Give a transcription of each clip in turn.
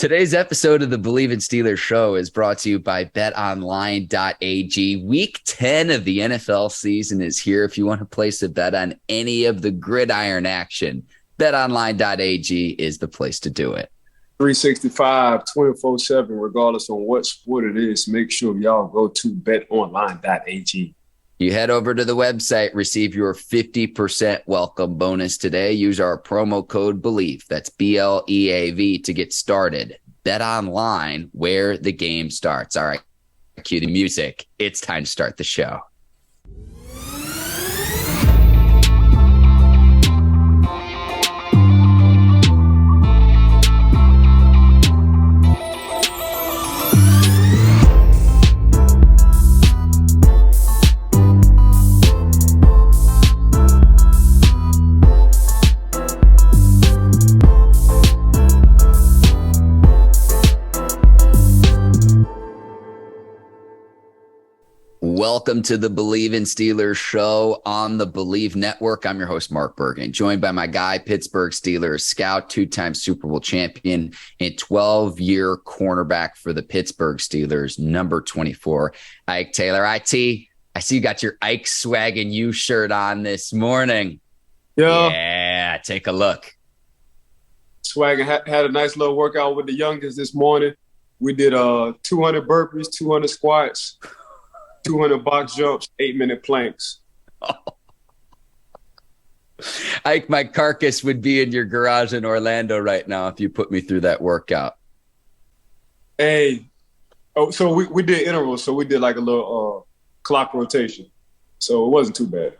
Today's episode of the Bleav in Steelers show is brought to you by betonline.ag. Week 10 of the NFL season is here. If you want to place a bet on any of the gridiron action, betonline.ag is the place to do it. 365, 24/7, regardless on what sport it is, make sure y'all go to betonline.ag. You head over to the website, receive your 50% welcome bonus today. Use our promo code Bleav, that's BLEAV, to get started. Bet online, where the game starts. All right, cue the music. It's time to start the show. Welcome to the Bleav in Steelers show on the Bleav Network. I'm your host, Mark Bergin, joined by my guy, Pittsburgh Steelers scout, two-time Super Bowl champion, and 12-year cornerback for the Pittsburgh Steelers, number 24, Ike Taylor. IT, I see you got your Ike Swag and You shirt on this morning. Yeah, take a look. Swag had a nice little workout with the youngest this morning. We did 200 burpees, 200 squats, 200 box jumps, 8-minute planks. Ike, my carcass would be in your garage in Orlando right now if you put me through that workout. Hey, so we did intervals, so we did like a little clock rotation. So it wasn't too bad.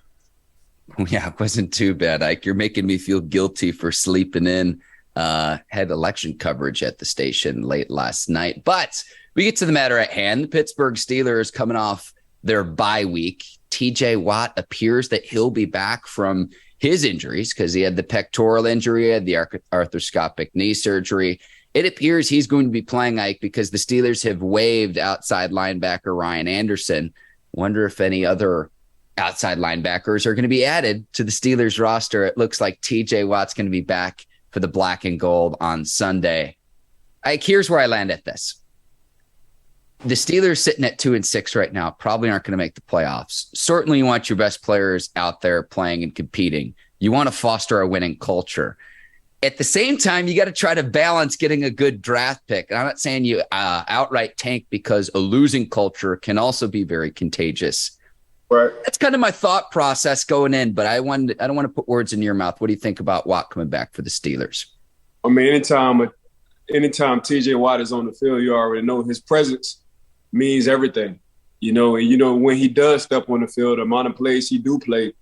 Yeah, it wasn't too bad, Ike. You're making me feel guilty for sleeping in. Had election coverage at the station late last night. But we get to the matter at hand. The Pittsburgh Steelers coming off their bye week. TJ Watt appears that he'll be back from his injuries because he had the pectoral injury, had the arthroscopic knee surgery. It appears he's going to be playing, Ike, because the Steelers have waived outside linebacker Ryan Anderson. Wonder if any other outside linebackers are going to be added to the Steelers roster. It looks like TJ Watt's going to be back for the black and gold on Sunday. Ike, here's where I land at this. The Steelers sitting at 2-6 right now probably aren't going to make the playoffs. Certainly you want your best players out there playing and competing. You want to foster a winning culture. At the same time, you got to try to balance getting a good draft pick. And I'm not saying you outright tank because a losing culture can also be very contagious. Right. That's kind of my thought process going in, but I don't want to put words in your mouth. What do you think about Watt coming back for the Steelers? I mean, anytime TJ Watt is on the field, you already know his presence means everything, and when he does step on the field, the amount of plays he do play,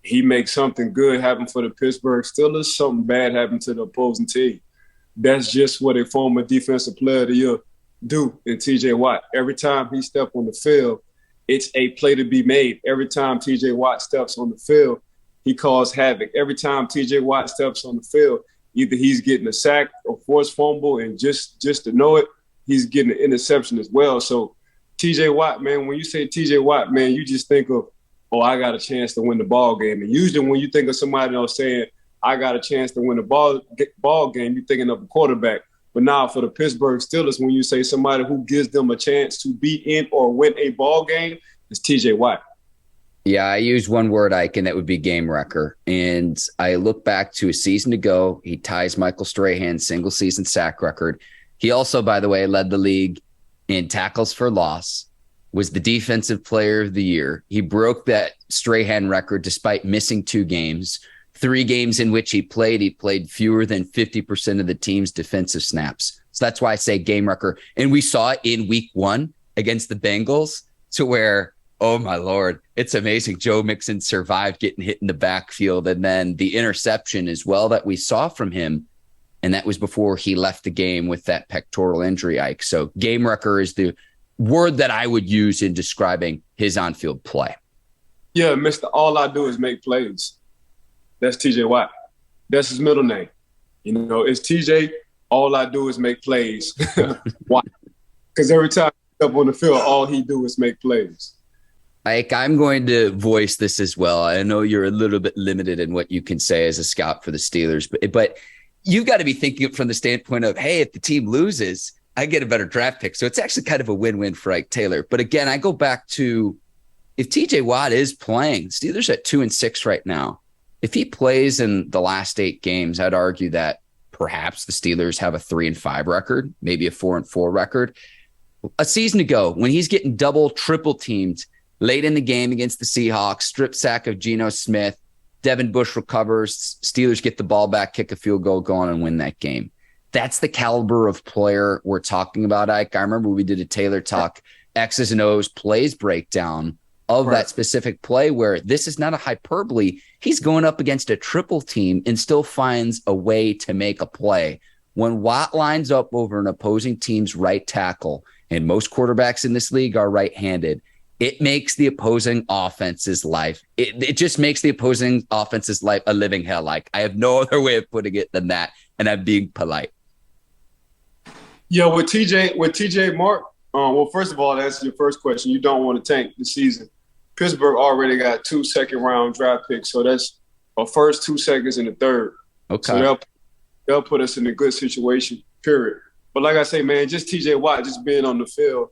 he makes something good happen for the Pittsburgh Steelers, something bad happen to the opposing team. That's just what a former defensive player of the year do in TJ Watt. Every time he steps on the field, it's a play to be made. Every time TJ Watt steps on the field, he caused havoc. Every time TJ Watt steps on the field, either he's getting a sack or forced fumble, and just to know it, he's getting an interception as well. So TJ Watt, man, when you say TJ Watt, man, you just think of, I got a chance to win the ball game. And usually when you think of somebody else saying, I got a chance to win the ball game, you're thinking of a quarterback. But now for the Pittsburgh Steelers, when you say somebody who gives them a chance to be in or win a ball game, it's TJ Watt. Yeah, I use one word, Ike, and that would be game wrecker. And I look back to a season ago, he ties Michael Strahan's single season sack record. He also, by the way, led the league in tackles for loss, was the defensive player of the year. He broke that Strahan record despite missing 2 games. 3 games in which he played fewer than 50% of the team's defensive snaps. So that's why I say game wrecker. And we saw it in week 1 against the Bengals to where, oh my Lord, it's amazing. Joe Mixon survived getting hit in the backfield. And then the interception as well that we saw from him. And that was before he left the game with that pectoral injury, Ike. So game wrecker is the word that I would use in describing his on-field play. Yeah, Mr. All I Do Is Make Plays. That's TJ Watt. That's his middle name. It's TJ, all I do is make plays. Why? Because every time he's up on the field, all he do is make plays. Ike, I'm going to voice this as well. I know you're a little bit limited in what you can say as a scout for the Steelers, but you've got to be thinking from the standpoint of, hey, if the team loses, I get a better draft pick. So it's actually kind of a win-win for Ike Taylor. But again, I go back to, if TJ Watt is playing, Steelers at 2-6 right now. If he plays in the last 8 games, I'd argue that perhaps the Steelers have a 3-5 record, maybe a 4-4 record. A season ago, when he's getting double, triple teamed late in the game against the Seahawks, strip sack of Geno Smith, Devin Bush recovers, Steelers get the ball back, kick a field goal, go on and win that game. That's the caliber of player we're talking about, Ike. I remember we did a Taylor Talk X's and O's plays breakdown of that specific play where this is not a hyperbole. He's going up against a triple team and still finds a way to make a play. When Watt lines up over an opposing team's right tackle, and most quarterbacks in this league are right-handed, it makes the opposing offense's life. It just makes the opposing offense's life a living hell. Like, I have no other way of putting it than that, and I'm being polite. Yeah, with TJ Mark, well, first of all, to answer your first question, you don't want to tank the season. Pittsburgh already got 2 second-round draft picks, so that's a first, 2 seconds, and a third. Okay. So they'll put us in a good situation, period. But like I say, man, just TJ Watt just being on the field,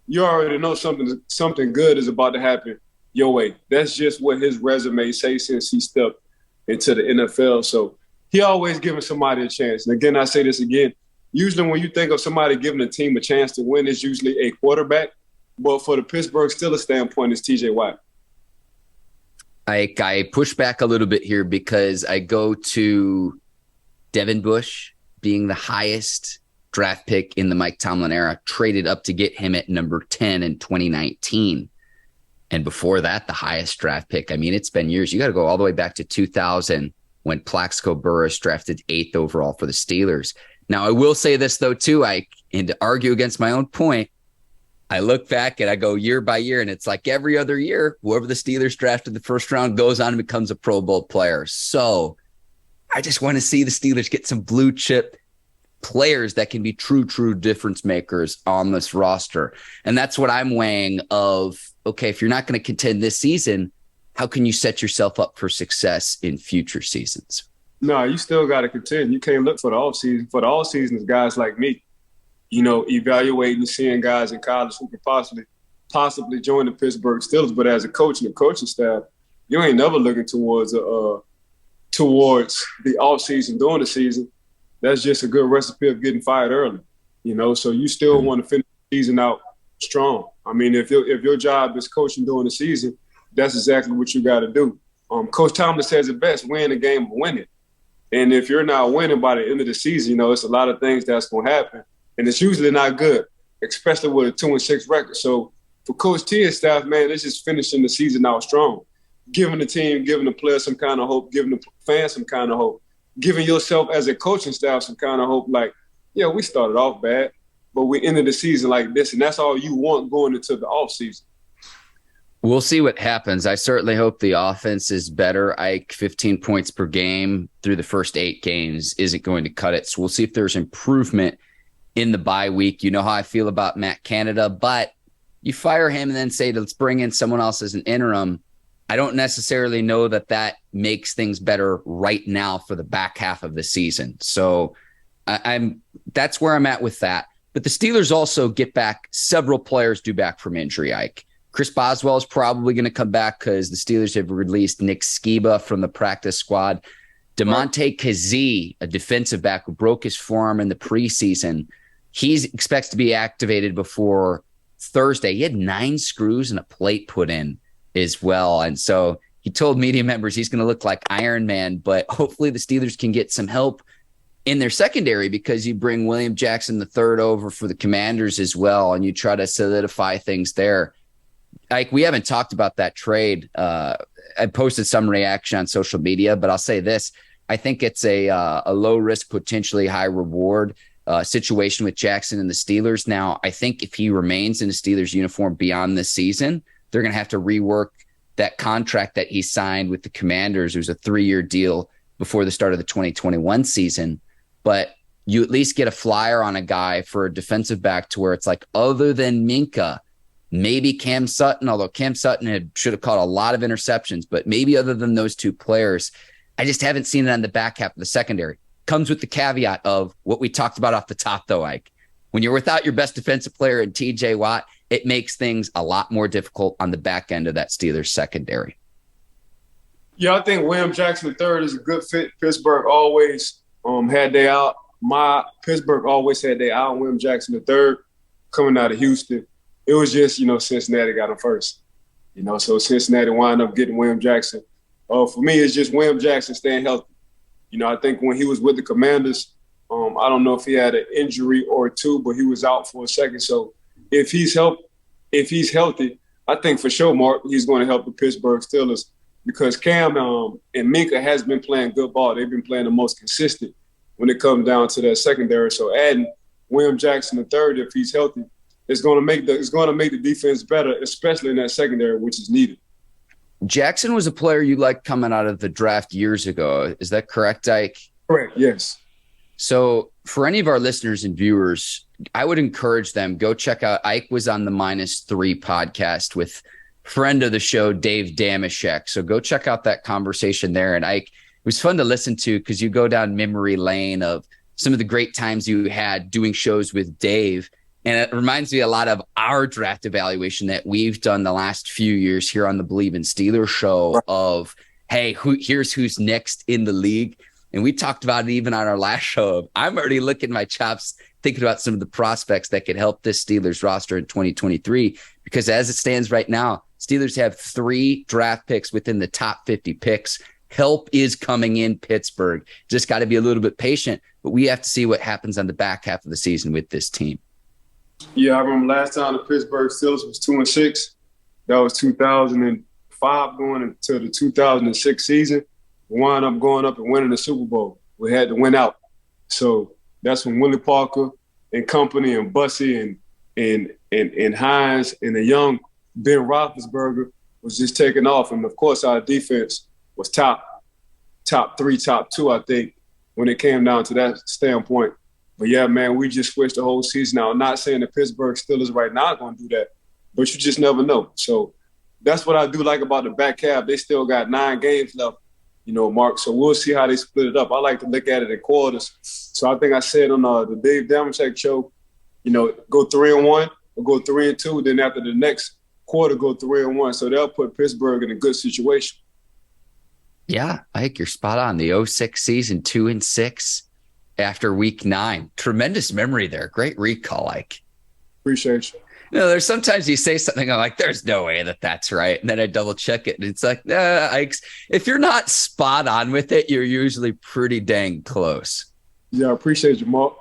you already know something good is about to happen your way. That's just what his resume says since he stepped into the NFL. So he always giving somebody a chance. And again, I say this again, usually when you think of somebody giving a team a chance to win, it's usually a quarterback. But for the Pittsburgh Steelers standpoint, it's TJ Watt. I push back a little bit here because I go to Devin Bush being the highest draft pick in the Mike Tomlin era, traded up to get him at number 10 in 2019. And before that, the highest draft pick. I mean, it's been years. You got to go all the way back to 2000 when Plaxico Burress drafted 8th overall for the Steelers. Now, I will say this, though, too, Ike, and to argue against my own point, I look back and I go year by year, and it's like every other year, whoever the Steelers drafted the first round goes on and becomes a Pro Bowl player. So I just want to see the Steelers get some blue chip players that can be true difference makers on this roster. And that's what I'm weighing of, okay, if you're not going to contend this season, how can you set yourself up for success in future seasons? No, you still got to contend. You can't look for the offseason. For the offseason, it's guys like me, evaluating, seeing guys in college who could possibly join the Pittsburgh Steelers. But as a coach and a coaching staff, you ain't never looking towards the offseason during the season. That's just a good recipe of getting fired early, So you still want to finish the season out strong. I mean, if your job is coaching during the season, that's exactly what you got to do. Coach Tomlin says it best: win the game or win it. And if you're not winning by the end of the season, it's a lot of things that's going to happen. And it's usually not good, especially with a 2-6 record. So for Coach T and staff, man, it's just finishing the season out strong, giving the team, giving the players some kind of hope, giving the fans some kind of hope, giving yourself as a coaching staff some kind of hope. Like, yeah, we started off bad, but we ended the season like this, and that's all you want going into the offseason. We'll see what happens. I certainly hope the offense is better. 15 points per game through the first 8 games isn't going to cut it. So we'll see if there's improvement in the bye week. You know how I feel about Matt Canada, but you fire him and then say, let's bring in someone else as an interim. I don't necessarily know that makes things better right now for the back half of the season. So that's where I'm at with that. But the Steelers also get back several players due back from injury, Ike. Chris Boswell is probably going to come back because the Steelers have released Nick Skiba from the practice squad. DeMonte Kazee, a defensive back who broke his forearm in the preseason, he expects to be activated before Thursday. He had 9 screws and a plate put in as well. And so he told media members he's going to look like Iron Man, but hopefully the Steelers can get some help in their secondary because you bring William Jackson III over for the Commanders as well, and you try to solidify things there. Ike, we haven't talked about that trade. I posted some reaction on social media, but I'll say this. I think it's a low risk, potentially high reward situation with Jackson and the Steelers. Now, I think if he remains in the Steelers uniform beyond this season, they're going to have to rework that contract that he signed with the Commanders. It was a 3-year deal before the start of the 2021 season. But you at least get a flyer on a guy for a defensive back to where it's like, other than Minka, maybe Cam Sutton, although Cam Sutton should have caught a lot of interceptions, but maybe other than those 2 players, I just haven't seen it on the back half of the secondary. comes with the caveat of what we talked about off the top, though, Ike. When you're without your best defensive player in TJ Watt, it makes things a lot more difficult on the back end of that Steelers secondary. Yeah, I think William Jackson III is a good fit. Pittsburgh always had their out. Pittsburgh always had their eye on William Jackson III coming out of Houston. It was just, Cincinnati got him first. So Cincinnati wound up getting William Jackson. For me, it's just William Jackson staying healthy. I think when he was with the Commanders, I don't know if he had an injury or two, but he was out for a second. So if he's healthy, I think for sure, Mark, he's going to help the Pittsburgh Steelers because Cam and Minka has been playing good ball. They've been playing the most consistent when it comes down to that secondary. So adding William Jackson III, if he's healthy, it's going to make the defense better, especially in that secondary, which is needed. Jackson was a player you liked coming out of the draft years ago. Is that correct, Ike? Correct, yes. So for any of our listeners and viewers, I would encourage them, go check out, Ike was on the -3 podcast with friend of the show, Dave Damashek. So go check out that conversation there. And Ike, it was fun to listen to because you go down memory lane of some of the great times you had doing shows with Dave. And it reminds me a lot of our draft evaluation that we've done the last few years here on the Bleav in Steelers show of, hey, here's who's next in the league. And we talked about it even on our last show of, I'm already licking my chops thinking about some of the prospects that could help this Steelers roster in 2023. Because as it stands right now, Steelers have 3 draft picks within the top 50 picks. Help is coming in Pittsburgh. Just got to be a little bit patient, but we have to see what happens on the back half of the season with this team. Yeah, I remember last time the Pittsburgh Steelers was 2-6. That was 2005 going into the 2006 season. We wound up going up and winning the Super Bowl. We had to win out. So that's when Willie Parker and company and Bussy and Hines and the young Ben Roethlisberger was just taking off. And, of course, our defense was top 3, top 2, I think, when it came down to that standpoint. But, yeah, man, we just switched the whole season out. I'm not saying the Pittsburgh Steelers right now are going to do that, but you just never know. So that's what I do like about the back half. They still got 9 games left, Mark. So we'll see how they split it up. I like to look at it in quarters. So I think I said on the Dave Damashek show, go 3-1 or go 3-2. Then after the next quarter, go 3-1. So they'll put Pittsburgh in a good situation. Yeah, I think you're spot on. The 06 season, 2-6 after week 9. Tremendous memory there. Great recall, Ike. Appreciate you. There's sometimes you say something, I'm like, there's no way that's right. And then I double check it. And it's like, nah, Ike, if you're not spot on with it, you're usually pretty dang close. Yeah, I appreciate you, Mark.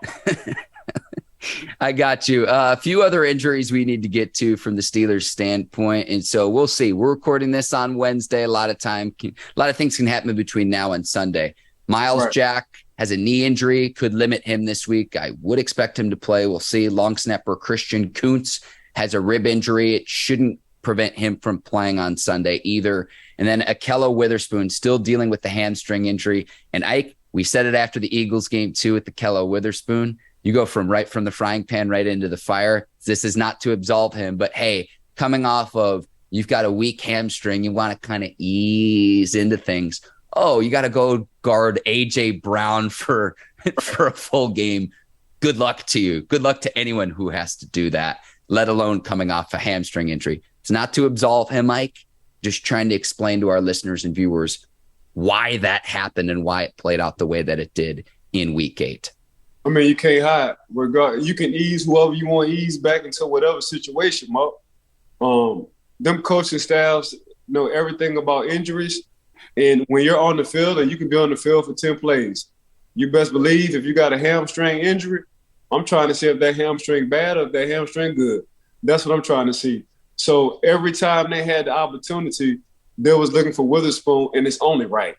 I got you. A few other injuries we need to get to from the Steelers' standpoint. And so we'll see. We're recording this on Wednesday. A lot of things can happen between now and Sunday. Miles Jack has a knee injury, could limit him this week. I would expect him to play. We'll see. Long snapper Christian Kuntz has a rib injury. It shouldn't prevent him from playing on Sunday either. And then Akello Witherspoon still dealing with the hamstring injury. And Ike, we said it after the Eagles game too with Akello Witherspoon. You go from the frying pan right into the fire. This is not to absolve him, but hey, coming off of you've got a weak hamstring, you want to kind of ease into things. Oh, you got to go guard A.J. Brown for a full game. Good luck to you. Good luck to anyone who has to do that, let alone coming off a hamstring injury. It's not to absolve him, Mike. Just trying to explain to our listeners and viewers why that happened and why it played out the way that it did in week 8. I mean, you can't hide. You can ease whoever you want to ease back into whatever situation, Mark. Them coaching staffs know everything about injuries. And when you're on the field, and you can be on the field for 10 plays, you best believe if you got a hamstring injury, I'm trying to see if that hamstring bad or if that hamstring good. That's what I'm trying to see. So every time they had the opportunity, they was looking for Witherspoon, and it's only right.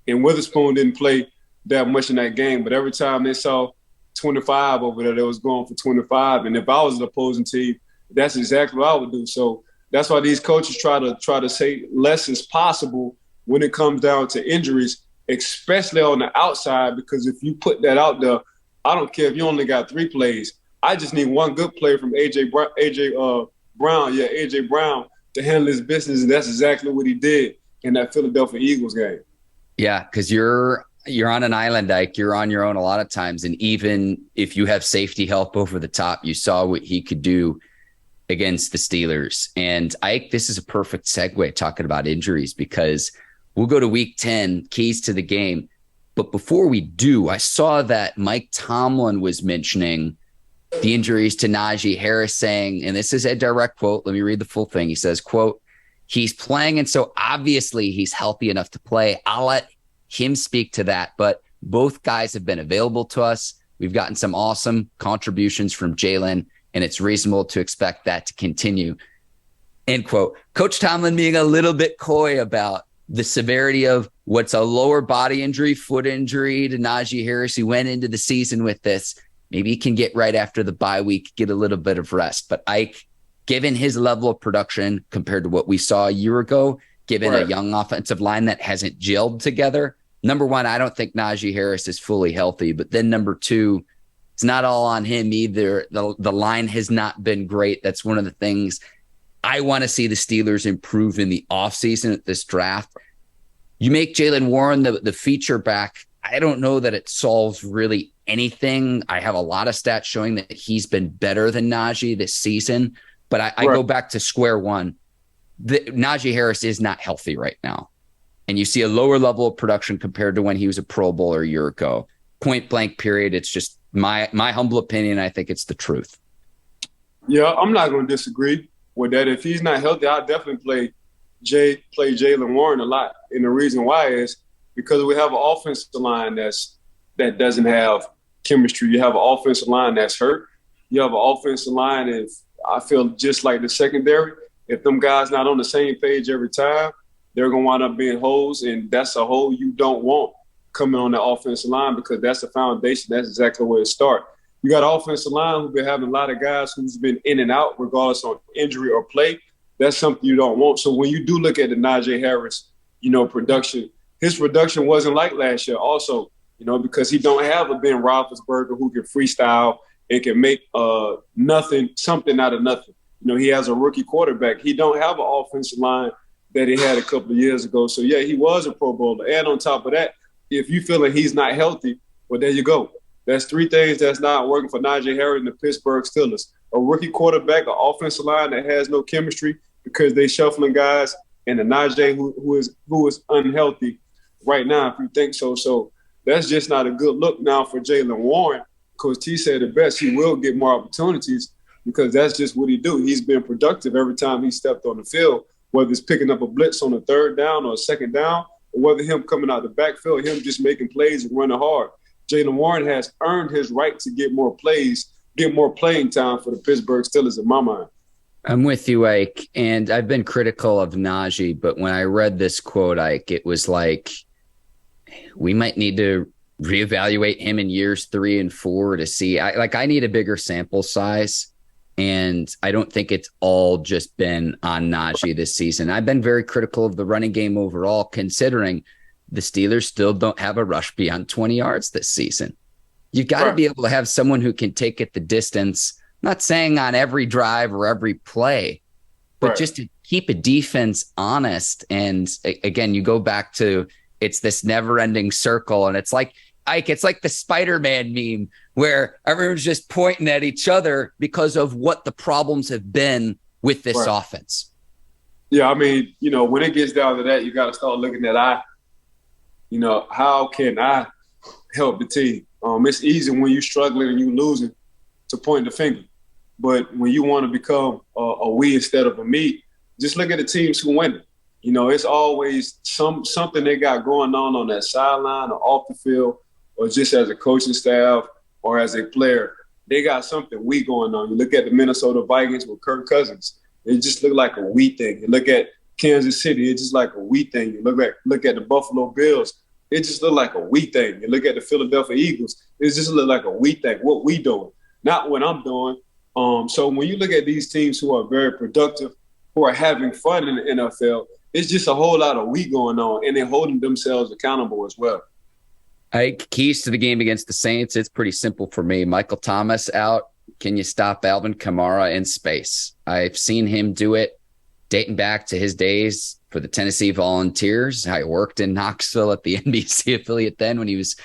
And Witherspoon didn't play that much in that game, but every time they saw 25 over there, they was going for 25. And if I was an opposing team, that's exactly what I would do. So that's why these coaches try to say less is possible when it comes down to injuries, especially on the outside, because if you put that out there, I don't care if you only got 3 plays. I just need one good play from AJ Brown to handle his business, and that's exactly what he did in that Philadelphia Eagles game. Yeah, because you're you're on an island, Ike. You're on your own a lot of times. And even if you have safety help over the top, you saw what he could do against the Steelers. And Ike, this is a perfect segue talking about injuries, because we'll go to week 10, keys to the game. But before we do, I saw that Mike Tomlin was mentioning the injuries to Najee Harris, saying, and this is a direct quote, let me read the full thing. He says, quote, "He's playing, and so obviously he's healthy enough to play. I'll let him speak to that, but both guys have been available to us. We've gotten some awesome contributions from Jalen, and it's reasonable to expect that to continue." End quote. Coach Tomlin being a little bit coy about the severity of what's a lower body injury, foot injury to Najee Harris, who went into the season with this. Maybe he can get right after the bye week, get a little bit of rest. But Ike, given his level of production compared to what we saw a year ago, given a young offensive line that hasn't gelled together, number one, I don't think Najee Harris is fully healthy. But then number two, it's not all on him either. The line has not been great. That's one of the things I want to see the Steelers improve in the offseason at this draft. You make Jaylen Warren the feature back. I don't know that it solves really anything. I have a lot of stats showing that he's been better than Najee this season. But I go back to square one. Najee Harris is not healthy right now. And you see a lower level of production compared to when he was a Pro Bowler a year ago. Point blank period. It's just my humble opinion. I think it's the truth. Yeah, I'm not going to disagree with that. If he's not healthy, I'll definitely play Jaylen Warren a lot. And the reason why is because we have an offensive line that doesn't have chemistry. You have an offensive line that's hurt. You have an offensive line, if I feel just like the secondary, if them guys not on the same page every time, they're going to wind up being holes, and that's a hole you don't want coming on the offensive line, because that's the foundation. That's exactly where it starts. You got an offensive line who've been having a lot of guys who's been in and out regardless of injury or play. That's something you don't want. So when you do look at the Najee Harris, production, his production wasn't like last year also, because he don't have a Ben Roethlisberger who can freestyle and can make something out of nothing. He has a rookie quarterback. He don't have an offensive line that he had a couple of years ago. So, yeah, he was a Pro Bowler. And on top of that, if you feel like he's not healthy, well, there you go. That's three things that's not working for Najee Harris and the Pittsburgh Steelers. A rookie quarterback, an offensive line that has no chemistry because they shuffling guys, and a Najee who is unhealthy right now, if you think so. So that's just not a good look now for Jaylen Warren. Coach T said it best. He will get more opportunities because that's just what he do. He's been productive every time he stepped on the field, whether it's picking up a blitz on a third down or a second down, or whether him coming out the backfield, him just making plays and running hard. Jaylen Warren has earned his right to get more plays, get more playing time for the Pittsburgh Steelers in my mind. I'm with you, Ike, and I've been critical of Najee, but when I read this quote, Ike, it was like we might need to reevaluate him in years 3 and 4 to see. I need a bigger sample size, and I don't think it's all just been on Najee this season. I've been very critical of the running game overall, considering the Steelers still don't have a rush beyond 20 yards this season. You've got to be able to have someone who can take it the distance. I'm not saying on every drive or every play, but just to keep a defense honest. And again, you go back to it's this never-ending circle, and it's like, Ike, it's like the Spider-Man meme where everyone's just pointing at each other because of what the problems have been with this offense. Yeah, I mean, when it gets down to that, you got to start looking at how can I help the team? It's easy when you're struggling and you're losing to point the finger. But when you want to become a we instead of a me, just look at the teams who win it. It's always something they got going on that sideline or off the field, or just as a coaching staff or as a player. They got something we going on. You look at the Minnesota Vikings with Kirk Cousins. It just look like a we thing. You look at Kansas City, it's just like a we thing. You look at the Buffalo Bills, it just look like a we thing. You look at the Philadelphia Eagles, it just look like a we thing. What we doing, not what I'm doing. So when you look at these teams who are very productive, who are having fun in the NFL, it's just a whole lot of we going on, and they're holding themselves accountable as well. Keys to the game against the Saints, it's pretty simple for me. Michael Thomas out. Can you stop Alvin Kamara in space? I've seen him do it. dating back to his days for the Tennessee Volunteers. I worked in Knoxville at the NBC affiliate then when he was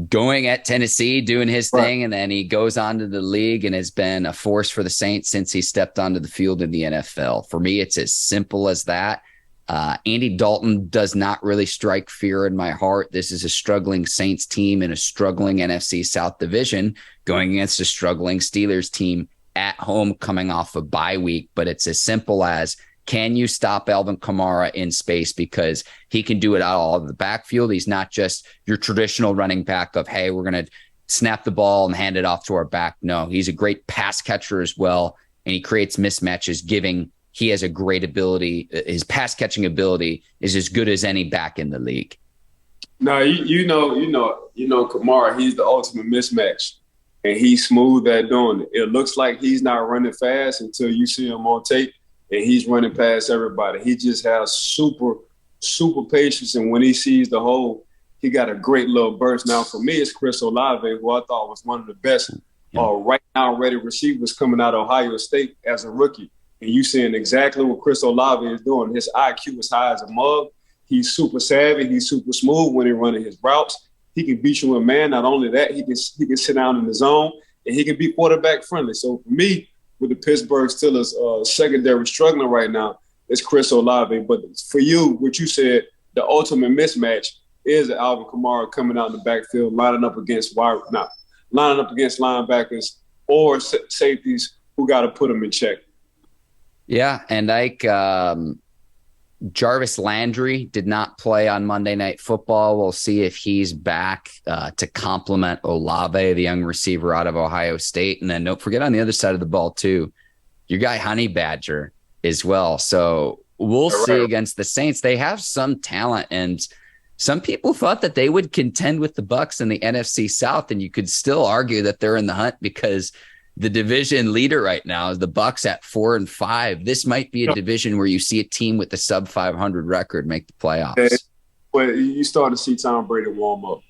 going at Tennessee, doing his thing, and then he goes on to the league and has been a force for the Saints since he stepped onto the field in the NFL. For me, it's as simple as that. Andy Dalton does not really strike fear in my heart. This is a struggling Saints team in a struggling NFC South division going against a struggling Steelers team at home coming off a bye week. But it's as simple as, can you stop Alvin Kamara in space? Because he can do it out all of the backfield. He's not just your traditional running back of, hey, we're going to snap the ball and hand it off to our back. No, he's a great pass catcher as well. And he creates mismatches, he has a great ability. His pass catching ability is as good as any back in the league. No, you know, Kamara, he's the ultimate mismatch. And he's smooth at doing it. It looks like he's not running fast until you see him on tape. And he's running past everybody. He just has super, super patience. And when he sees the hole, he got a great little burst. Now, for me, it's Chris Olave, who I thought was one of the best right now ready receivers coming out of Ohio State as a rookie. And you seeing exactly what Chris Olave is doing. His IQ is high as a mug. He's super savvy. He's super smooth when he's running his routes. He can beat you in man. Not only that, he can sit down in the zone, and he can be quarterback friendly. So for me, with the Pittsburgh Steelers secondary struggling right now, it's Chris Olave. But for you, what you said, the ultimate mismatch is Alvin Kamara coming out in the backfield, lining up against linebackers or safeties who got to put him in check. Yeah, and Jarvis Landry did not play on Monday Night Football. We'll see if he's back to complement Olave, the young receiver out of Ohio State. And then don't forget on the other side of the ball, too, your guy Honey Badger as well. So we'll see against the Saints. They have some talent, and some people thought that they would contend with the Bucs in the NFC South, and you could still argue that they're in the hunt because the division leader right now is the Bucs at 4-5. This might be a division where you see a team with the sub 500 record make the playoffs. But you start to see Tom Brady warm up.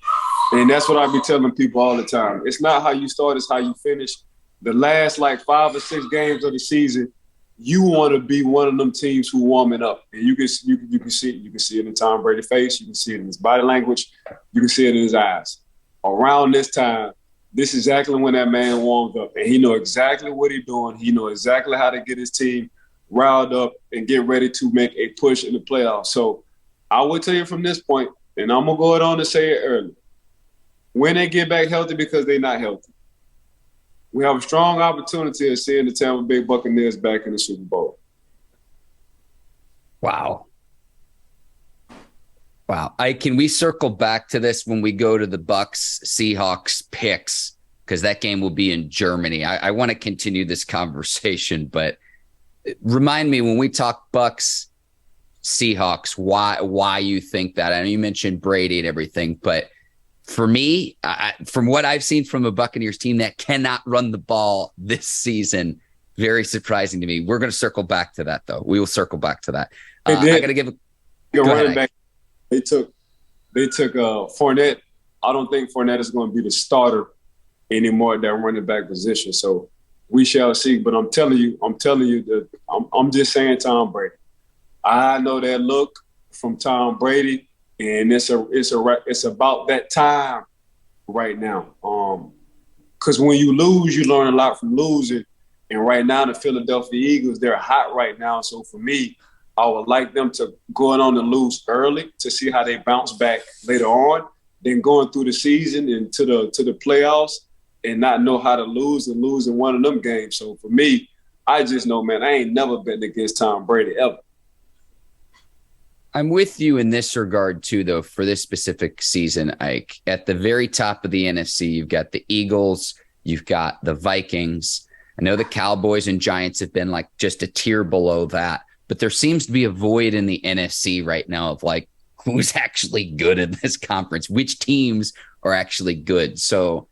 And that's what I be telling people all the time. It's not how you start, it's how you finish. The last 5 or 6 games of the season, you want to be one of them teams who warming up. And you can see it. You can see it in Tom Brady's face. You can see it in his body language. You can see it in his eyes. Around this time, this is exactly when that man warms up, and he know exactly what he's doing. He know exactly how to get his team riled up and get ready to make a push in the playoffs. So I will tell you from this point, and I'm going to go on to say it early, when they get back healthy, because they're not healthy, we have a strong opportunity of seeing the Tampa Bay Buccaneers back in the Super Bowl. Wow. Can we circle back to this when we go to the Bucs Seahawks picks? Because that game will be in Germany. I want to continue this conversation, but remind me when we talk Bucs Seahawks, why you think that? I know you mentioned Brady and everything, but for me, from what I've seen from a Buccaneers team that cannot run the ball this season, very surprising to me. We're going to circle back to that, though. We will circle back to that. I got to give a running back. They took Fournette. I don't think Fournette is going to be the starter anymore at that running back position. So we shall see. But I'm telling you that I'm just saying Tom Brady. I know that look from Tom Brady, and it's about that time right now. Because when you lose, you learn a lot from losing. And right now, the Philadelphia Eagles, they're hot right now. So for me, I would like them to go on and lose early to see how they bounce back later on, then going through the season and to the playoffs and not know how to lose and lose in one of them games. So for me, I just know, man, I ain't never betting against Tom Brady ever. I'm with you in this regard too, though, for this specific season, Ike. At the very top of the NFC, you've got the Eagles, you've got the Vikings. I know the Cowboys and Giants have been just a tier below that. But there seems to be a void in the NFC right now of who's actually good in this conference, which teams are actually good. So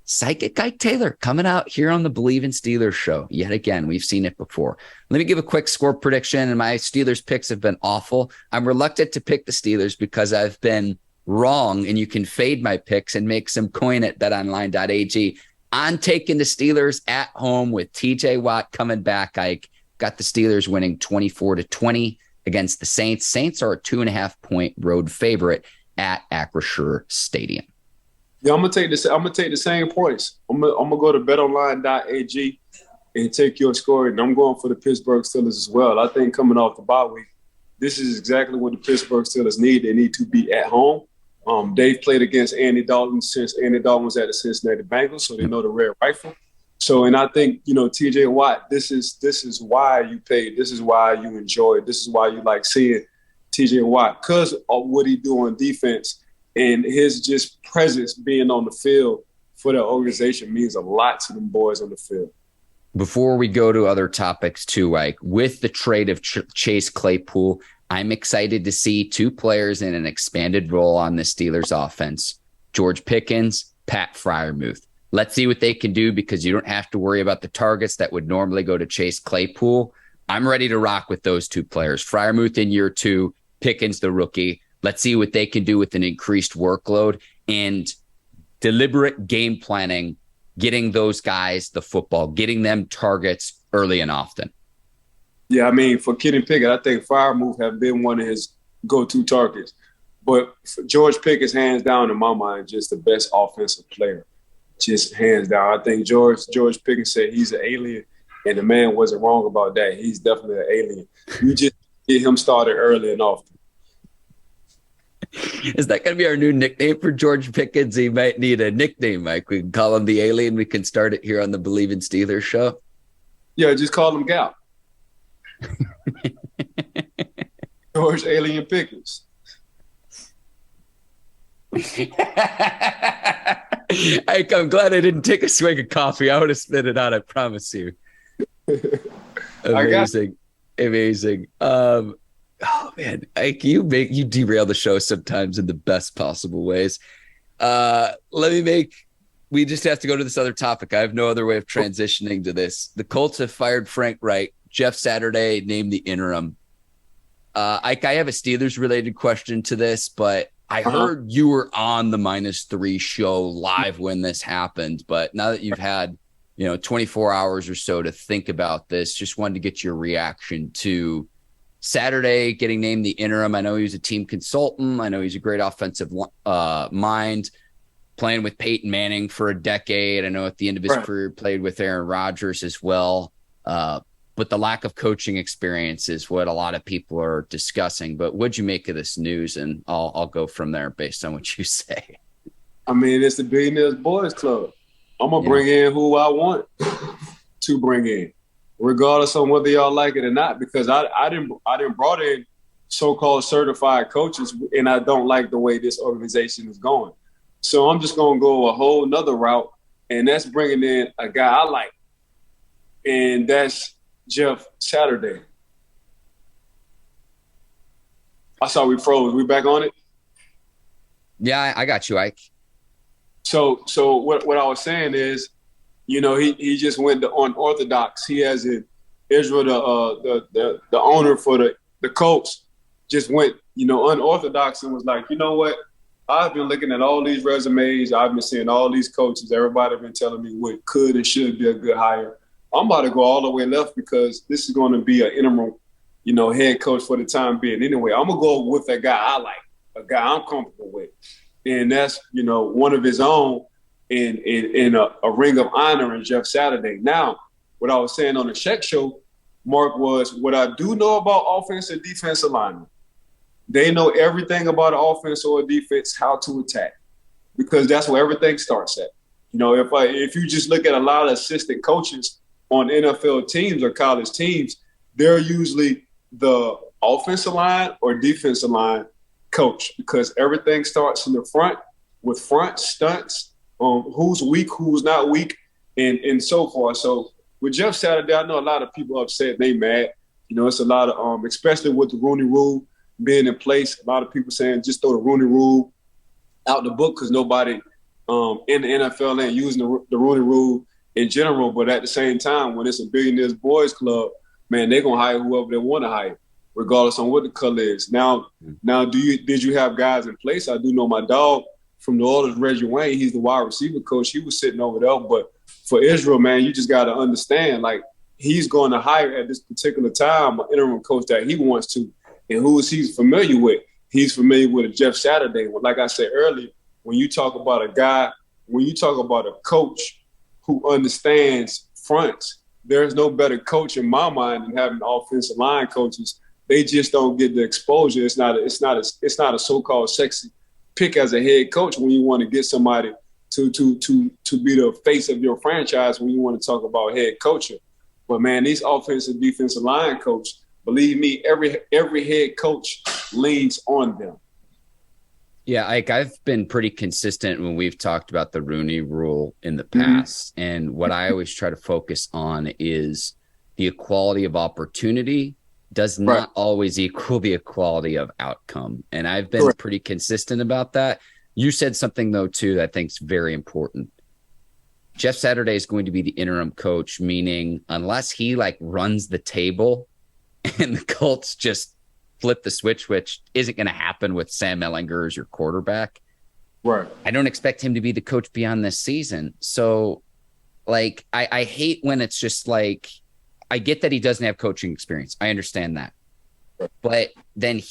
Psychic Ike Taylor coming out here on the Bleav in Steelers show. Yet again, we've seen it before. Let me give a quick score prediction, and my Steelers picks have been awful. I'm reluctant to pick the Steelers because I've been wrong, and you can fade my picks and make some coin at betonline.ag. I'm taking the Steelers at home with TJ Watt coming back, Ike. Got the Steelers winning 24-20 against the Saints. Saints are a 2.5-point road favorite at Acrisure Stadium. Yeah, I'm gonna take this. I'm gonna take the same points. I'm gonna go to betonline.ag and take your score. And I'm going for the Pittsburgh Steelers as well. I think coming off the bye week, this is exactly what the Pittsburgh Steelers need. They need to be at home. They've played against Andy Dalton since Andy Dalton was at the Cincinnati Bengals, so they know the red rifle. So, and I think, you know, TJ Watt, this is why you paid. This is why you enjoy it. This is why you like seeing TJ Watt, because of what he do on defense and his just presence being on the field for the organization means a lot to them boys on the field. Before we go to other topics too, like with the trade of Chase Claypool, I'm excited to see two players in an expanded role on the Steelers offense, George Pickens, Pat Freiermuth. Let's see what they can do, because you don't have to worry about the targets that would normally go to Chase Claypool. I'm ready to rock with those two players. Freiermuth in year 2, Pickens the rookie. Let's see what they can do with an increased workload and deliberate game planning, getting those guys the football, getting them targets early and often. Yeah, I mean, for Kenny Pickett, I think Freiermuth have been one of his go-to targets. But George Pickens, hands down, in my mind, just the best offensive player. Just hands down. I think George Pickens said he's an alien, and the man wasn't wrong about that. He's definitely an alien. You just get him started early and often. Is that going to be our new nickname for George Pickens? He might need a nickname, Mike. We can call him the Alien. We can start it here on the Bleav in Steelers show. Yeah, just call him Gal. George Alien Pickens. I'm glad I didn't take a swig of coffee. I would have spit it out, I promise you. Amazing. Amazing. Oh man, you derail the show sometimes in the best possible ways. We just have to go to this other topic. I have no other way of transitioning to this. The Colts have fired Frank Reich. Jeff Saturday named the interim. I have a Steelers related question to this, but I heard you were on the -3 show live when this happened. But now that you've had 24 hours or so to think about this, just wanted to get your reaction to Saturday getting named the interim. I know he was a team consultant. I know he's a great offensive mind, playing with Peyton Manning for a decade. I know at the end of his career played with Aaron Rodgers as well. But the lack of coaching experience is what a lot of people are discussing. But what'd you make of this news? And I'll go from there based on what you say. I mean, it's the Billionaires Boys Club. I'm going to bring in who I want to bring in, regardless of whether y'all like it or not, because I didn't brought in so-called certified coaches, and I don't like the way this organization is going. So I'm just going to go a whole nother route, and that's bringing in a guy I like, and that's Jeff Saturday. I saw we froze. We back on it? Yeah, I got you, Ike. So what I was saying is, he just went to unorthodox. He has Israel, the owner for the Colts, just went, unorthodox and was like, you know what? I've been looking at all these resumes. I've been seeing all these coaches. Everybody been telling me what could and should be a good hire. I'm about to go all the way left because this is going to be an interim, head coach for the time being. Anyway, I'm going to go with a guy I like, a guy I'm comfortable with. And that's, one of his own in a ring of honor in Jeff Saturday. Now, what I was saying on the Sheck Show, Mark, was what I do know about offense and defensive linemen. They know everything about offense or defense, how to attack, because that's where everything starts at. If you just look at a lot of assistant coaches on NFL teams or college teams, they're usually the offensive line or defensive line coach, because everything starts in the front with front stunts, who's weak, who's not weak, and so forth. So with Jeff Saturday, I know a lot of people upset, they mad. It's a lot of, especially with the Rooney Rule being in place, a lot of people saying just throw the Rooney Rule out the book because nobody in the NFL ain't using the Rooney Rule in general. But at the same time, when it's a Billionaires Boys Club, man, they're going to hire whoever they want to hire, regardless on what the color is. Now, did you have guys in place? I do know my dog from New Orleans, Reggie Wayne, he's the wide receiver coach. He was sitting over there. But for Israel, man, you just got to understand, like, he's going to hire at this particular time an interim coach that he wants to. And who is he familiar with? He's familiar with a Jeff Saturday. Like I said earlier, when you talk about a coach who understands fronts, there's no better coach in my mind than having offensive line coaches. They just don't get the exposure. It's not a so-called sexy pick as a head coach when you want to get somebody to be the face of your franchise when you want to talk about head coaching. But man, these offensive defensive line coach, Bleav me, every head coach leans on them. Yeah, I've been pretty consistent when we've talked about the Rooney Rule in the past. And what I always try to focus on is the equality of opportunity does not always equal the equality of outcome. And I've been pretty consistent about that. You said something, though, too, that I think is very important. Jeff Saturday is going to be the interim coach, meaning unless he runs the table and the Colts just flip the switch, which isn't going to happen with Sam Ehlinger as your quarterback. Right. I don't expect him to be the coach beyond this season. So, I hate when it's just I get that he doesn't have coaching experience. I understand that. But then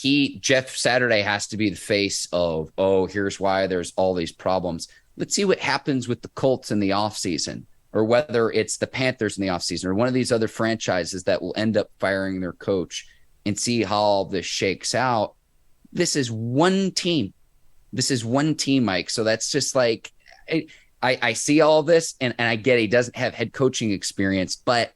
Jeff Saturday has to be the face of, here's why there's all these problems. Let's see what happens with the Colts in the offseason, or whether it's the Panthers in the offseason, or one of these other franchises that will end up firing their coach, and see how all this shakes out. This is one team. Mike. So that's just I see all this, and I get he doesn't have head coaching experience. But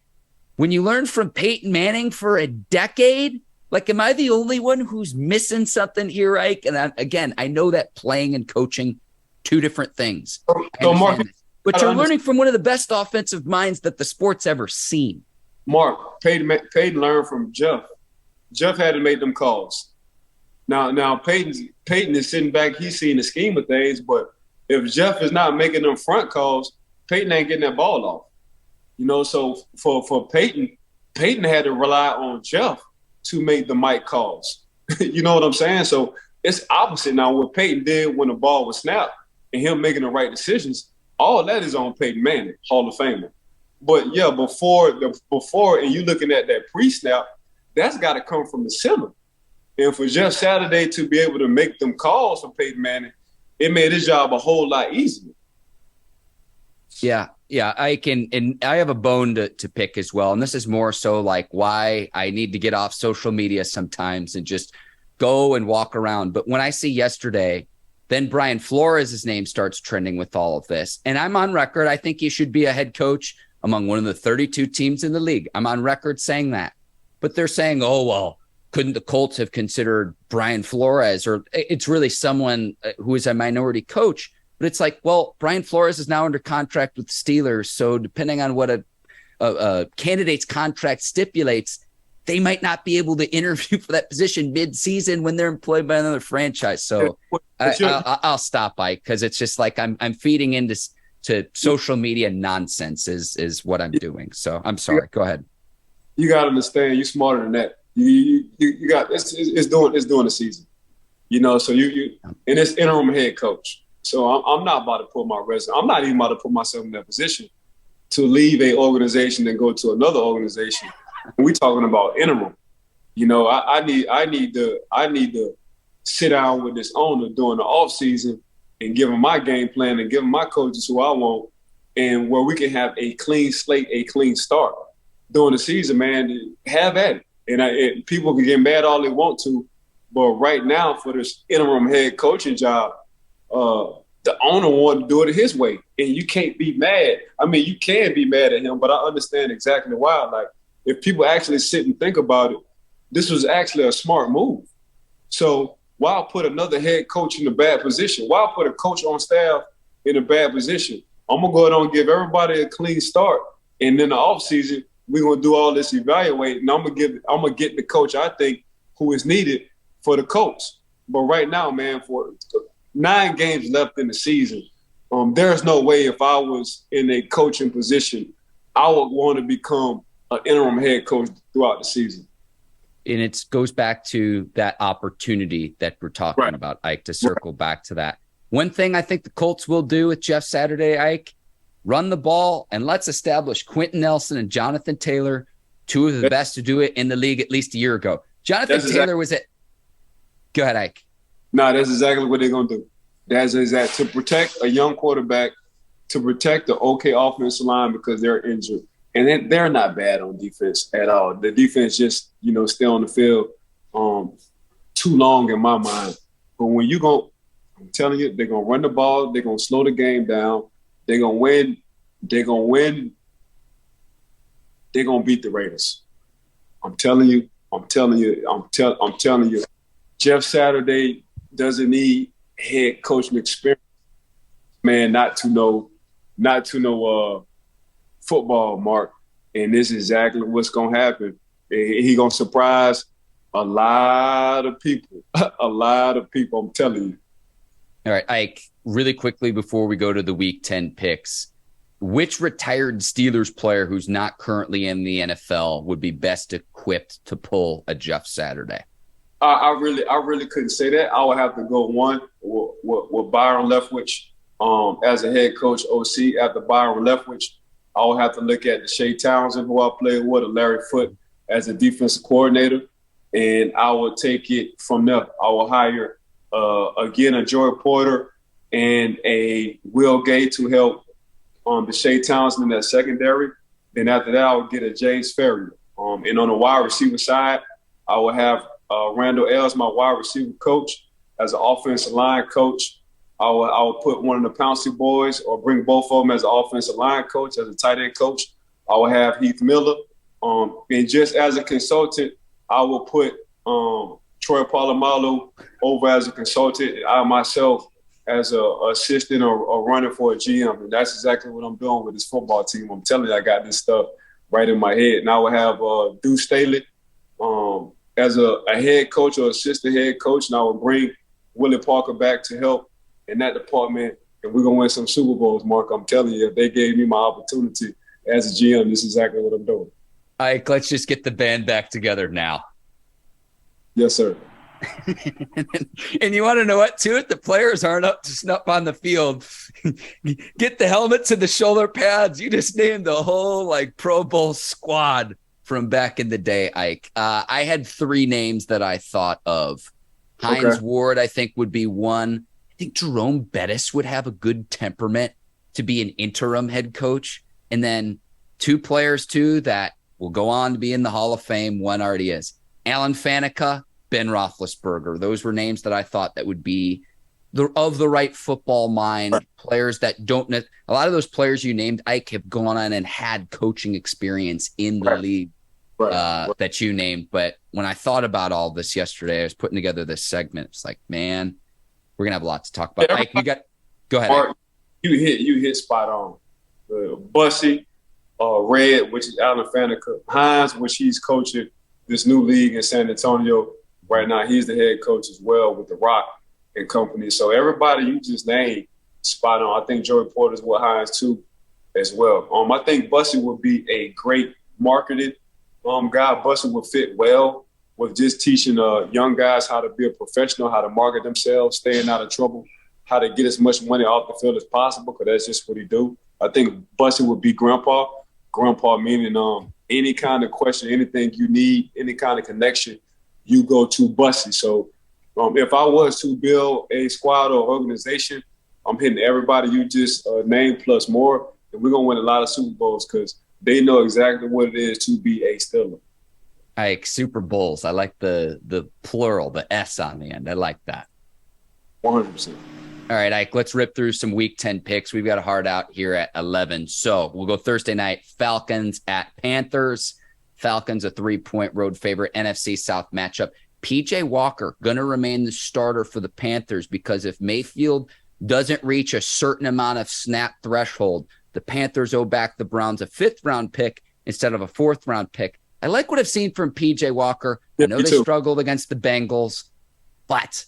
when you learn from Peyton Manning for a decade, am I the only one who's missing something here, Ike? And I know that playing and coaching, two different things. So Mark, but you're learning from one of the best offensive minds that the sport's ever seen. Mark, Peyton learned from Jeff. Jeff had to make them calls. Now Peyton is sitting back. He's seeing the scheme of things. But if Jeff is not making them front calls, Peyton ain't getting that ball off. So for Peyton had to rely on Jeff to make the mic calls. You know what I'm saying? So it's opposite now. What Peyton did when the ball was snapped and him making the right decisions, all that is on Peyton Manning, Hall of Famer. But yeah, before and you looking at that pre-snap, that's got to come from the center. And for Jeff Saturday to be able to make them calls for Peyton Manning, it made his job a whole lot easier. Yeah, I have a bone to pick as well. And this is more so why I need to get off social media sometimes and just go and walk around. But when I see yesterday, then Brian Flores' name starts trending with all of this. And I'm on record. I think he should be a head coach among one of the 32 teams in the league. I'm on record saying that. But they're saying, couldn't the Colts have considered Brian Flores? Or it's really someone who is a minority coach. But it's Brian Flores is now under contract with the Steelers. So depending on what a candidate's contract stipulates, they might not be able to interview for that position mid-season when they're employed by another franchise. So I'll stop, Ike, because it's just I'm feeding into social media nonsense is what I'm doing. So I'm sorry. Go ahead. You got to understand, you're smarter than that. You got it's doing the season. So you and it's interim head coach. So I'm not about to put my resume. I'm not even about to put myself in that position to leave a organization and go to another organization. We're talking about interim. I need to sit down with this owner during the off season and give him my game plan and give him my coaches who I want, and where we can have a clean slate, a clean start during the season. Man, have at it. And people can get mad all they want to, but right now for this interim head coaching job, the owner wanted to do it his way, and you can't be mad. I mean, you can be mad at him, but I understand exactly why. If people actually sit and think about it, this was actually a smart move. So why put another head coach in a bad position? Why put a coach on staff in a bad position? I'm going to go ahead and give everybody a clean start. And in the offseason, we're going to do all this evaluating. And I'm going to get the coach I think who is needed for the Colts. But right now, man, for 9 games left in the season, there's no way if I was in a coaching position, I would want to become an interim head coach throughout the season. And it goes back to that opportunity that we're talking about, Ike, to circle back to that. One thing I think the Colts will do with Jeff Saturday, Ike, run the ball, and let's establish Quentin Nelson and Jonathan Taylor, two of the best to do it in the league at least a year ago. Jonathan Taylor was it. Go ahead, Ike. No, that's exactly what they're going to do. That's exactly to protect a young quarterback, to protect the okay offensive line because they're injured. And they're not bad on defense at all. The defense just, stay on the field too long in my mind. But when you go, I'm telling you, they're going to run the ball. They're going to slow the game down. They're going to win. They're going to win. They're going to beat the Raiders. I'm telling you. Jeff Saturday doesn't need head coaching experience, man, not to know football, Mark. And this is exactly what's going to happen. He's going to surprise a lot of people. I'm telling you. All right, Ike, really quickly before we go to the Week 10 picks, which retired Steelers player who's not currently in the NFL would be best equipped to pull a Jeff Saturday? I really couldn't say that. I would have to go one with Byron Leftwich as a head coach OC. After Byron Leftwich, I would have to look at Shea Townsend, who I played with, or Larry Foote as a defensive coordinator, and I would take it from there. I will hire, again, a Joy Porter and a Will Gay to help the Shea Townsend in that secondary. Then after that, I would get a James Ferrier. And on the wide receiver side, I would have Randall Ells, my wide receiver coach, as an offensive line coach. I would put one of the Pouncey boys or bring both of them as an offensive line coach, as a tight end coach. I would have Heath Miller. And just as a consultant, I will put Troy Polamalu over as a consultant. I myself as an assistant or running for a GM. And that's exactly what I'm doing with this football team. I'm telling you, I got this stuff right in my head. And I would have Deuce Staley as a head coach or assistant head coach, and I would bring Willie Parker back to help in that department, and we're going to win some Super Bowls, Mark. I'm telling you, if they gave me my opportunity as a GM, this is exactly what I'm doing. All right, let's just get the band back together now. Yes, sir. And you want to know what, too? If the players aren't up to snuff on the field, get the helmets and the shoulder pads. You just named the whole, Pro Bowl squad from back in the day, Ike. I had three names that I thought of. Hines Ward, I think, would be one. I think Jerome Bettis would have a good temperament to be an interim head coach. And then two players, too, that will go on to be in the Hall of Fame. One already is. Alan Faneca, Ben Roethlisberger. Those were names that I thought that would be of the right football mind, players that don't – a lot of those players you named, Ike, have gone on and had coaching experience in the league. That you named. But when I thought about all this yesterday, I was putting together this segment. It's like, man, we're gonna have a lot to talk about. Mike, go ahead. Mark, you hit spot on. Bussy, Red, which is Alan Faneca, Hines, which he's coaching this new league in San Antonio right now. He's the head coach as well with the Rock and company. So everybody you just named, spot on. I think Joey Porter's with Hines too, as well. I think Bussy would be a great marketing guy. Bussy would fit well with just teaching young guys how to be a professional, how to market themselves, staying out of trouble, how to get as much money off the field as possible, because that's just what he do. I think Bussy would be grandpa. Grandpa meaning any kind of question, anything you need, any kind of connection, you go to Bussy. So if I was to build a squad or organization, I'm hitting everybody you just named plus more, and we're going to win a lot of Super Bowls because they know exactly what it is to be a Steeler. Ike, Super Bowls. I like the plural, the S on the end. I like that. 100%. All right, Ike, let's rip through some Week 10 picks. We've got a hard out here at 11. So we'll go Thursday night, Falcons at Panthers. Falcons a 3-point road favorite, NFC South matchup. P.J. Walker going to remain the starter for the Panthers because if Mayfield doesn't reach a certain amount of snap threshold, the Panthers owe back the Browns a 5th-round pick instead of a 4th-round pick. I like what I've seen from P.J. Walker. I know they struggled against the Bengals, but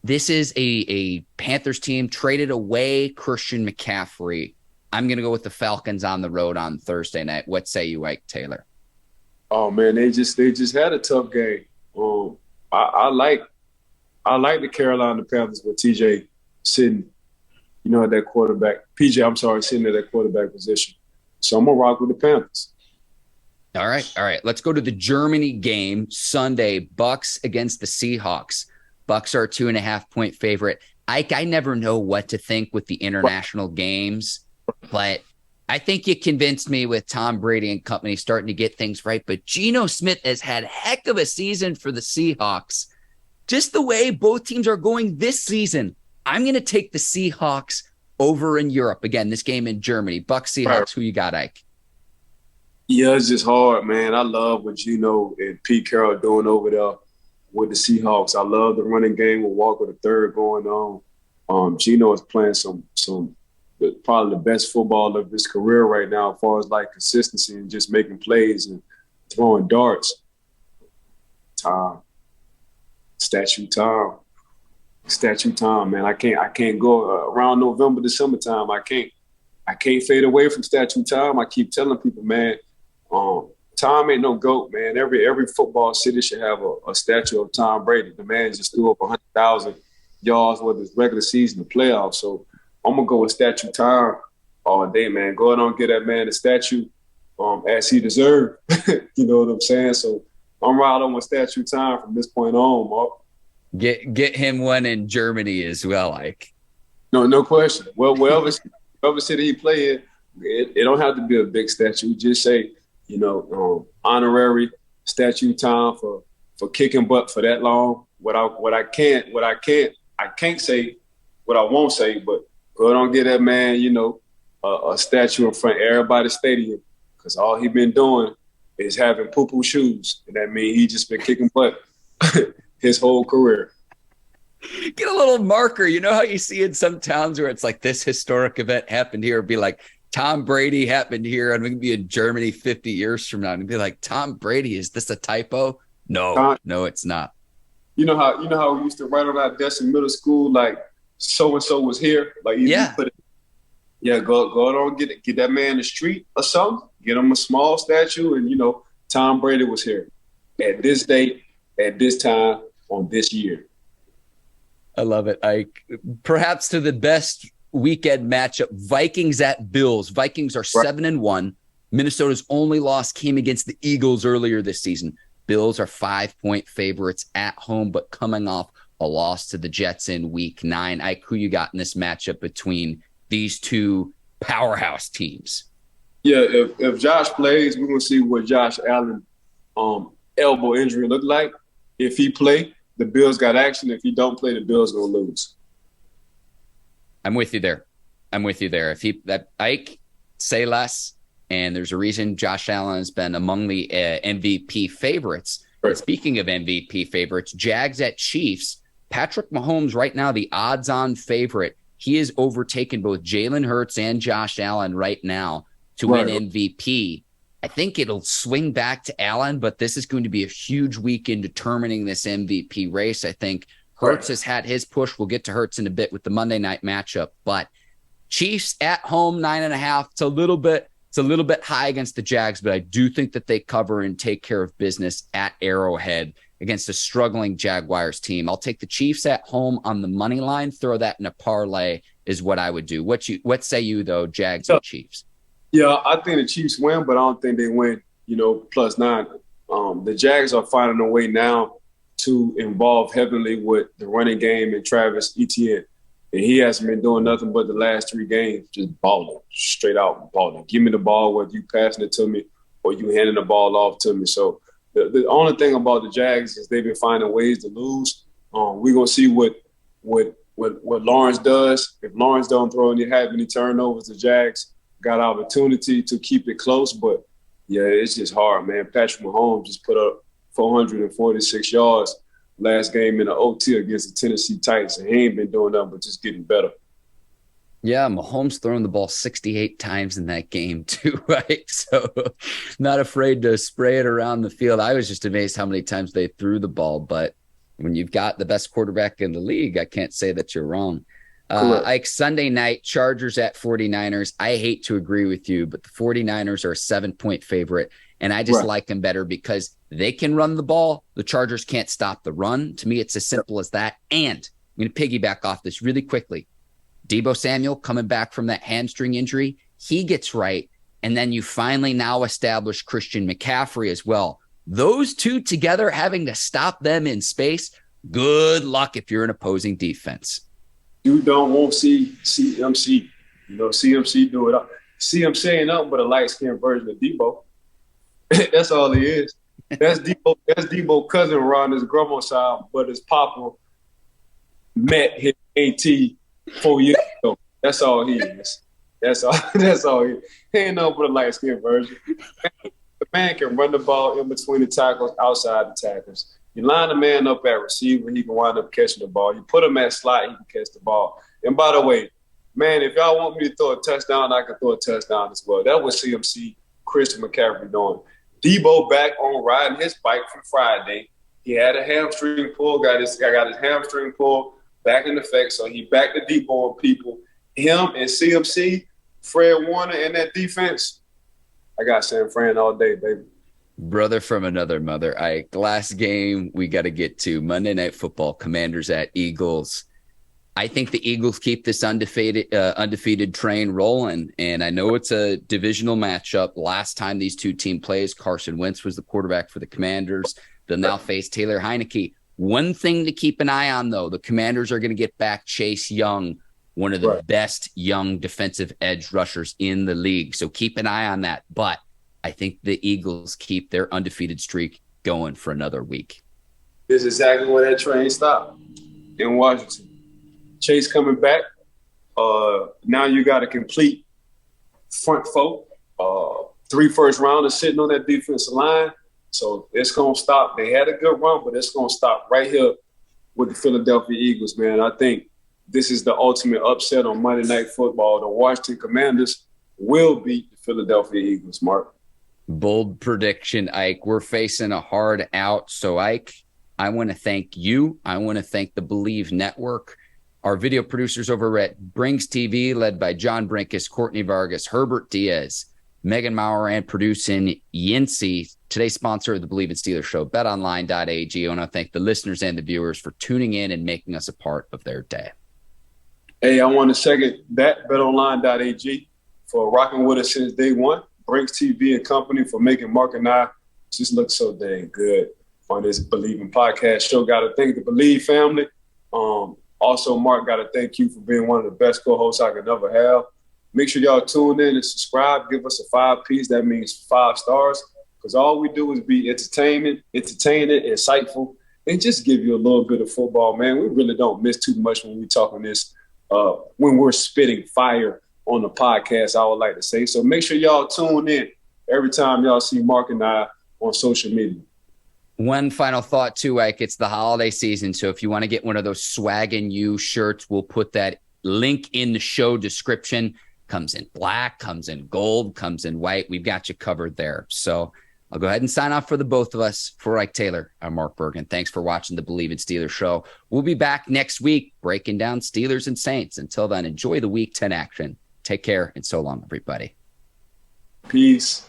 this is a Panthers team traded away Christian McCaffrey. I'm going to go with the Falcons on the road on Thursday night. What say you, Ike Taylor? Oh man, they just had a tough game. I like the Carolina Panthers with TJ sitting at that quarterback. Sitting at that quarterback position. So I'm going to rock with the Panthers. All right. Let's go to the Germany game Sunday. Bucks against the Seahawks. Bucks are a 2.5-point favorite. I never know what to think with the international games, but I think you convinced me with Tom Brady and company starting to get things right. But Geno Smith has had heck of a season for the Seahawks. Just the way both teams are going this season, I'm going to take the Seahawks over in Europe. Again, this game in Germany. Bucks, Seahawks, who you got, Ike? Yeah, it's just hard, man. I love what Geno and Pete Carroll are doing over there with the Seahawks. I love the running game with Walker the third going on. Geno is playing some probably the best football of his career right now as far as like consistency and just making plays and throwing darts. Statue time, man. I can't go around November, December time. I can't fade away from statue time. I keep telling people, man, Tom ain't no GOAT, man. Every football city should have a statue of Tom Brady. The man just threw up 100,000 yards with his regular season, the playoffs. So I'm gonna go with statue time all day, man. Go ahead and get that man a statue, as he deserved. You know what I'm saying? So I'm right on with statue time from this point on, Mark. Get him one in Germany as well, Ike. No question. Well, wherever city he play in, it don't have to be a big statue. Just say, honorary statue time for kicking butt for that long. I can't say what I won't say, but go ahead and get that man, a statue in front of everybody's stadium, because all he been doing is having poo-poo shoes, and that means he just been kicking butt his whole career. Get a little marker. You know how you see in some towns where it's like this historic event happened here, it'd be like Tom Brady happened here, and we can be in Germany 50 years from now and be like, Tom Brady, is this a typo? No, it's not. You know how we used to write on our desk in middle school, like so and so was here. Like go on, get that man in the street or something. Get him a small statue, and Tom Brady was here at this date, at this time, on this year. I love it, Ike. Perhaps to the best weekend matchup, Vikings at Bills. Vikings are 7-1. Minnesota's only loss came against the Eagles earlier this season. Bills are 5-point favorites at home, but coming off a loss to the Jets in week 9. Ike, who you got in this matchup between these two powerhouse teams? Yeah, if Josh plays, we're going to see what Josh Allen elbow injury look like. If he play, the Bills got action. If he don't play, the Bills going to lose. I'm with you there. If Ike, say less. And there's a reason Josh Allen has been among the MVP favorites. Right. Speaking of MVP favorites, Jags at Chiefs. Patrick Mahomes right now, the odds-on favorite. He has overtaken both Jalen Hurts and Josh Allen right now to win MVP. I think it'll swing back to Allen, but this is going to be a huge week in determining this MVP race. I think Hurts has had his push. We'll get to Hurts in a bit with the Monday night matchup. But Chiefs at home, 9.5. It's a little bit high against the Jags, but I do think that they cover and take care of business at Arrowhead against a struggling Jaguars team. I'll take the Chiefs at home on the money line, throw that in a parlay is what I would do. What say you, though, Jags and Chiefs? Yeah, I think the Chiefs win, but I don't think they win, +9. The Jags are finding a way now to involve heavily with the running game and Travis Etienne. And he hasn't been doing nothing but the last 3 games, just balling, straight out balling. Give me the ball, whether you passing it to me or you handing the ball off to me. So the only thing about the Jags is they've been finding ways to lose. We're going to see what Lawrence does. If Lawrence don't have any turnovers, the Jags got opportunity to keep it close. But, yeah, it's just hard, man. Patrick Mahomes just put up 446 yards last game in the OT against the Tennessee Titans, and he ain't been doing nothing but just getting better. Yeah, Mahomes throwing the ball 68 times in that game too, right? So not afraid to spray it around the field. I was just amazed how many times they threw the ball, but when you've got the best quarterback in the league, I can't say that you're wrong. Like Sunday night, Chargers at 49ers. I hate to agree with you, but the 49ers are a 7-point favorite, and I just like them better because they can run the ball. The Chargers can't stop the run. To me, it's as simple as that. And I'm going to piggyback off this really quickly. Deebo Samuel coming back from that hamstring injury, he gets right. And then you finally now establish Christian McCaffrey as well. Those two together, having to stop them in space, good luck if you're an opposing defense. You don't want to see CMC. CMC do it. CMC ain't nothing but a light-skinned version of Deebo. That's all he is. That's Deebo's cousin around his grandma's side, but his papa met his AT 4 years ago. That's all he is. That's all he is. He ain't nothing but a light-skinned version. The man can run the ball in between the tackles, outside the tackles. You line the man up at receiver, he can wind up catching the ball. You put him at slot, he can catch the ball. And by the way, man, if y'all want me to throw a touchdown, I can throw a touchdown as well. That was CMC, Christian McCaffrey doing. Deebo back on riding his bike from Friday. He had a hamstring pull, got his hamstring pull back in effect, so he back to Deebo on people. Him and CMC, Fred Warner, and that defense, I got San Fran all day, baby. Brother from another mother. Last game we got to get to Monday Night Football, Commanders at Eagles. I think the Eagles keep this undefeated train rolling, and I know it's a divisional matchup. Last time these two teams played, Carson Wentz was the quarterback for the Commanders. They'll now face Taylor Heineke. One thing to keep an eye on, though, the Commanders are going to get back Chase Young, one of the best young defensive edge rushers in the league. So keep an eye on that. But I think the Eagles keep their undefeated streak going for another week. This is exactly where that train stopped in Washington. Chase coming back. Now you got a complete front four. 3 first rounders sitting on that defensive line. So it's going to stop. They had a good run, but it's going to stop right here with the Philadelphia Eagles, man. I think this is the ultimate upset on Monday Night Football. The Washington Commanders will beat the Philadelphia Eagles, Mark. Bold prediction, Ike. We're facing a hard out. So, Ike, I want to thank you. I want to thank the Bleav Network. Our video producers over at Brinks TV, led by John Brinkus, Courtney Vargas, Herbert Diaz, Megan Maurer, and producing Yincy. Today's sponsor of the Bleav in Steelers show, betonline.ag. I want to thank the listeners and the viewers for tuning in and making us a part of their day. Hey, I want to second that, betonline.ag, for rocking with us since day one. Brinks TV and company for making Mark and I just look so dang good on this Bleav in podcast show. Got to thank the Bleav family. Also, Mark, got to thank you for being one of the best co-hosts I could ever have. Make sure y'all tune in and subscribe. Give us a 5-piece. That means 5 stars, because all we do is be entertaining, insightful, and just give you a little bit of football, man. We really don't miss too much when we talking this, when we're spitting fire on the podcast, I would like to say. So make sure y'all tune in every time y'all see Mark and I on social media. One final thought, too, Ike. It's the holiday season, so if you want to get one of those Swaggin' You shirts, we'll put that link in the show description. Comes in black, comes in gold, comes in white. We've got you covered there. So I'll go ahead and sign off for the both of us. For Ike Taylor, I'm Mark Bergin. Thanks for watching the Bleav in Steelers show. We'll be back next week breaking down Steelers and Saints. Until then, enjoy the Week 10 action. Take care, and so long, everybody. Peace.